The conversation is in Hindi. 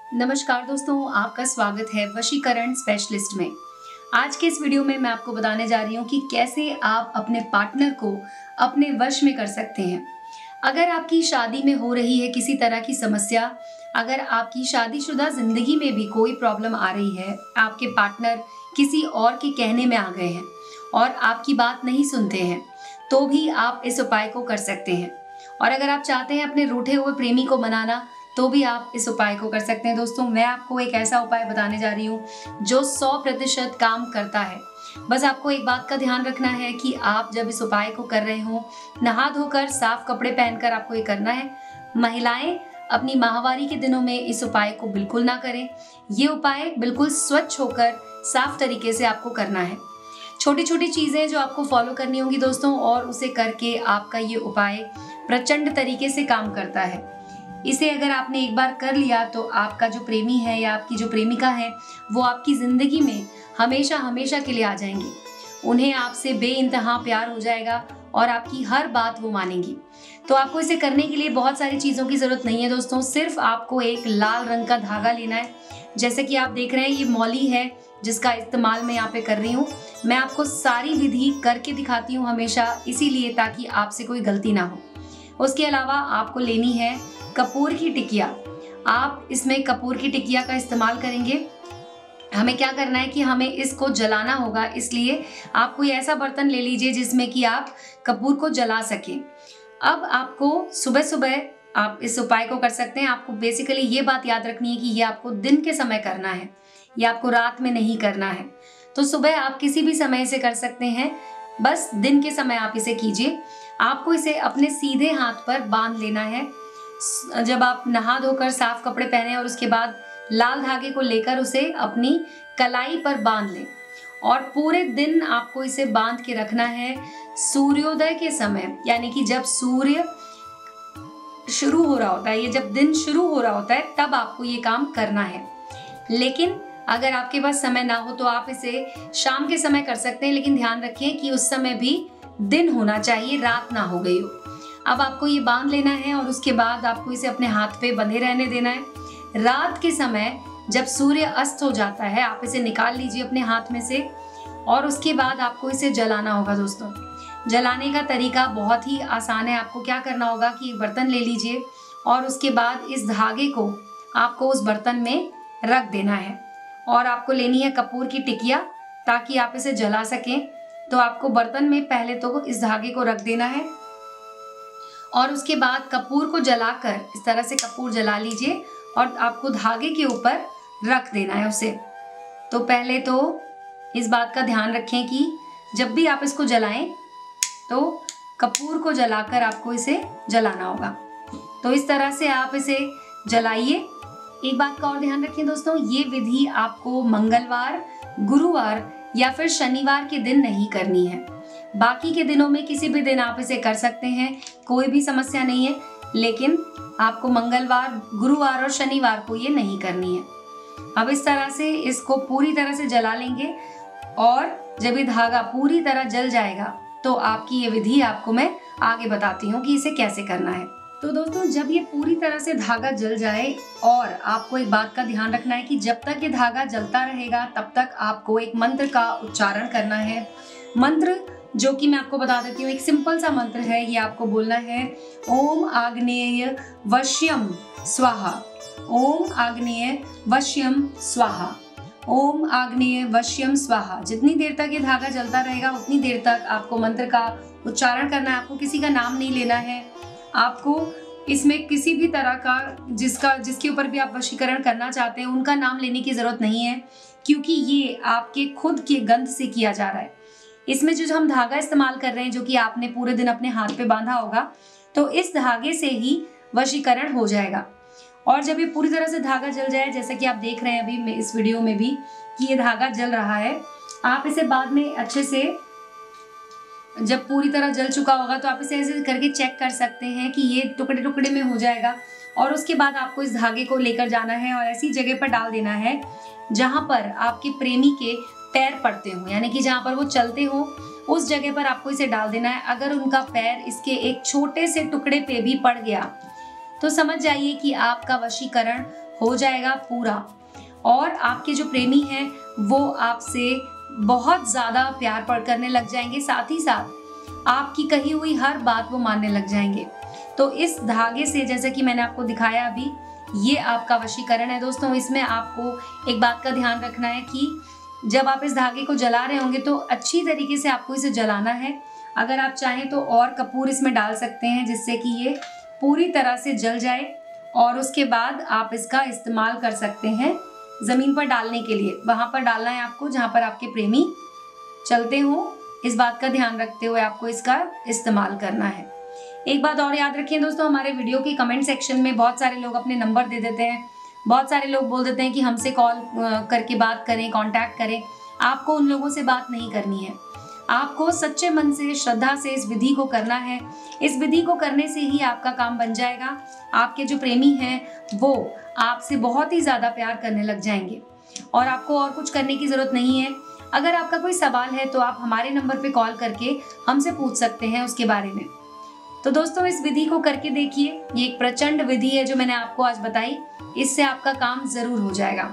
नमस्कार दोस्तों, आपका स्वागत है वशीकरण स्पेशलिस्ट में। आज के इस वीडियो में मैं आपको बताने जा रही हूँ कि कैसे आप अपने पार्टनर को अपने वश में कर सकते हैं। अगर आपकी शादी में हो रही है किसी तरह की समस्या, अगर आपकी शादीशुदा जिंदगी में भी कोई प्रॉब्लम आ रही है, आपके पार्टनर किसी और के कहने में आ गए हैं और आपकी बात नहीं सुनते हैं, तो भी आप इस उपाय को कर सकते हैं। और अगर आप चाहते हैं अपने रूठे हुए प्रेमी को मनाना, तो भी आप इस उपाय को कर सकते हैं। दोस्तों, मैं आपको एक ऐसा उपाय बताने जा रही हूँ जो 100% काम करता है। बस आपको एक बात का ध्यान रखना है कि आप जब इस उपाय को कर रहे हो, नहा धोकर साफ कपड़े पहनकर आपको ये करना है। महिलाएं अपनी माहवारी के दिनों में इस उपाय को बिल्कुल ना करें। ये उपाय बिल्कुल स्वच्छ होकर साफ तरीके से आपको करना है। छोटी छोटी चीजें जो आपको फॉलो करनी होंगी दोस्तों, और उसे करके आपका ये उपाय प्रचंड तरीके से काम करता है। इसे अगर आपने एक बार कर लिया तो आपका जो प्रेमी है या आपकी जो प्रेमिका है, वो आपकी जिंदगी में हमेशा हमेशा के लिए आ जाएंगी। उन्हें आपसे बेइंतहा प्यार हो जाएगा और आपकी हर बात वो मानेंगी। तो आपको इसे करने के लिए बहुत सारी चीज़ों की ज़रूरत नहीं है दोस्तों। सिर्फ आपको एक लाल रंग का धागा लेना है। जैसे कि आप देख रहे हैं, ये मौली है जिसका इस्तेमाल मैं यहाँ पे कर रही हूँ। मैं आपको सारी विधि करके दिखाती हूँ हमेशा, इसीलिए ताकि आपसे कोई गलती ना हो। उसके अलावा आपको लेनी है कपूर की टिकिया। आप इसमें कपूर की टिकिया का इस्तेमाल करेंगे। हमें क्या करना है कि हमें इसको जलाना होगा, इसलिए आप कोई ऐसा बर्तन ले लीजिए जिसमें कि आप कपूर को जला सकें। अब आपको सुबह सुबह आप इस उपाय को कर सकते हैं। आपको बेसिकली ये बात याद रखनी है कि ये आपको दिन के समय करना है, ये आपको रात में नहीं करना है। तो सुबह आप किसी भी समय से कर सकते हैं, बस दिन के समय आप इसे कीजिए। आपको इसे अपने सीधे हाथ पर बांध लेना है। जब आप नहा धोकर साफ कपड़े पहने और उसके बाद लाल धागे को लेकर उसे अपनी कलाई पर बांध लें, और पूरे दिन आपको इसे बांध के रखना है। सूर्योदय के समय, यानी कि जब सूर्य शुरू हो रहा होता है, ये जब दिन शुरू हो रहा होता है, तब आपको ये काम करना है। लेकिन अगर आपके पास समय ना हो तो आप इसे शाम के समय कर सकते हैं, लेकिन ध्यान रखें कि उस समय भी दिन होना चाहिए, रात ना हो गई हो। अब आपको ये बांध लेना है और उसके बाद आपको इसे अपने हाथ पे बंधे रहने देना है। रात के समय जब सूर्य अस्त हो जाता है, आप इसे निकाल लीजिए अपने हाथ में से, और उसके बाद आपको इसे जलाना होगा दोस्तों। जलाने का तरीका बहुत ही आसान है। आपको क्या करना होगा कि एक बर्तन ले लीजिए और उसके बाद इस धागे को आपको उस बर्तन में रख देना है, और आपको लेनी है कपूर की टिकिया ताकि आप इसे जला सकें। तो आपको बर्तन में पहले तो इस धागे को रख देना है और उसके बाद कपूर को जलाकर इस तरह से कपूर जला लीजिए और आपको धागे के ऊपर रख देना है उसे। तो पहले तो इस बात का ध्यान रखें कि जब भी आप इसको जलाएं तो कपूर को जलाकर आपको इसे जलाना होगा। तो इस तरह से आप इसे जलाइए। एक बात का और ध्यान रखें दोस्तों, ये विधि आपको मंगलवार, गुरुवार या फिर शनिवार के दिन नहीं करनी है। बाकी के दिनों में किसी भी दिन आप इसे कर सकते हैं, कोई भी समस्या नहीं है, लेकिन आपको मंगलवार, गुरुवार और शनिवार को ये नहीं करनी है। अब इस तरह से इसको पूरी तरह से जला लेंगे, और जब ये धागा पूरी तरह जल जाएगा तो आपकी ये विधि आपको मैं आगे बताती हूँ कि इसे कैसे करना है। तो दोस्तों, जब ये पूरी तरह से धागा जल जाए, और आपको एक बात का ध्यान रखना है कि जब तक ये धागा जलता रहेगा तब तक आपको एक मंत्र का उच्चारण करना है। मंत्र जो कि मैं आपको बता देती हूँ, एक सिंपल सा मंत्र है। ये आपको बोलना है ओम आग्नेय वश्यम स्वाहा, ओम आग्नेय वश्यम स्वाहा, ओम आग्नेय वश्यम स्वाहा। जितनी देर तक ये धागा जलता रहेगा उतनी देर तक आपको मंत्र का उच्चारण करना है। आपको किसी का नाम नहीं लेना है। आपको इसमें किसी भी तरह का जिसके ऊपर भी आप वशीकरण करना चाहते हैं उनका नाम लेने की जरूरत नहीं है, क्योंकि ये आपके खुद के गंध से किया जा रहा है। इसमें जो हम धागा इस्तेमाल कर रहे हैं, जो कि आपने पूरे दिन अपने हाथ पे बांधा होगा, तो इस धागे से ही वशीकरण हो जाएगा। और जब ये पूरी तरह से धागा जल जाए, जैसे कि आप देख रहे हैं अभी इस वीडियो में भी कि ये धागा जल रहा है, आप इसे बाद में अच्छे से, जब पूरी तरह जल चुका होगा तो आप इसे ऐसे करके चेक कर सकते हैं कि ये टुकड़े टुकड़े में हो जाएगा। और उसके बाद आपको इस धागे को लेकर जाना है और ऐसी जगह पर डाल देना है जहां पर आपके प्रेमी के पैर पड़ते हो, यानी कि जहां पर वो चलते हो उस जगह पर आपको इसे डाल देना है। अगर उनका पैर इसके एक छोटे से टुकड़े पे भी पड़ गया तो समझ जाइए कि आपका वशीकरण हो जाएगा पूरा और आपके जो प्रेमी हैं वो आपसे बहुत ज़्यादा प्यार करने लग जाएंगे, साथ ही साथ आपकी कही हुई हर बात वो मानने लग जाएंगे। तो इस धागे से, जैसे कि मैंने आपको दिखाया अभी, ये आपका वशीकरण है दोस्तों। इसमें आपको एक बात का ध्यान रखना है कि जब आप इस धागे को जला रहे होंगे तो अच्छी तरीके से आपको इसे जलाना है। अगर आप चाहें तो और कपूर इसमें डाल सकते हैं जिससे कि ये पूरी तरह से जल जाए और उसके बाद आप इसका इस्तेमाल कर सकते हैं ज़मीन पर डालने के लिए। वहाँ पर डालना है आपको जहाँ पर आपके प्रेमी चलते हो। इस बात का ध्यान रखते हुए आपको इसका इस्तेमाल करना है। एक बात और याद रखिए दोस्तों, हमारे वीडियो के कमेंट सेक्शन में बहुत सारे लोग अपने नंबर दे देते हैं, बहुत सारे लोग बोल देते हैं कि हमसे कॉल करके बात करें, कांटेक्ट करें। आपको उन लोगों से बात नहीं करनी है, आपको सच्चे मन से, श्रद्धा से इस विधि को करना है। इस विधि को करने से ही आपका काम बन जाएगा। आपके जो प्रेमी हैं वो आपसे बहुत ही ज़्यादा प्यार करने लग जाएंगे और आपको और कुछ करने की ज़रूरत नहीं है। अगर आपका कोई सवाल है तो आप हमारे नंबर पे कॉल करके हमसे पूछ सकते हैं उसके बारे में। तो दोस्तों इस विधि को करके देखिए, ये एक प्रचंड विधि है जो मैंने आपको आज बताई, इससे आपका काम ज़रूर हो जाएगा।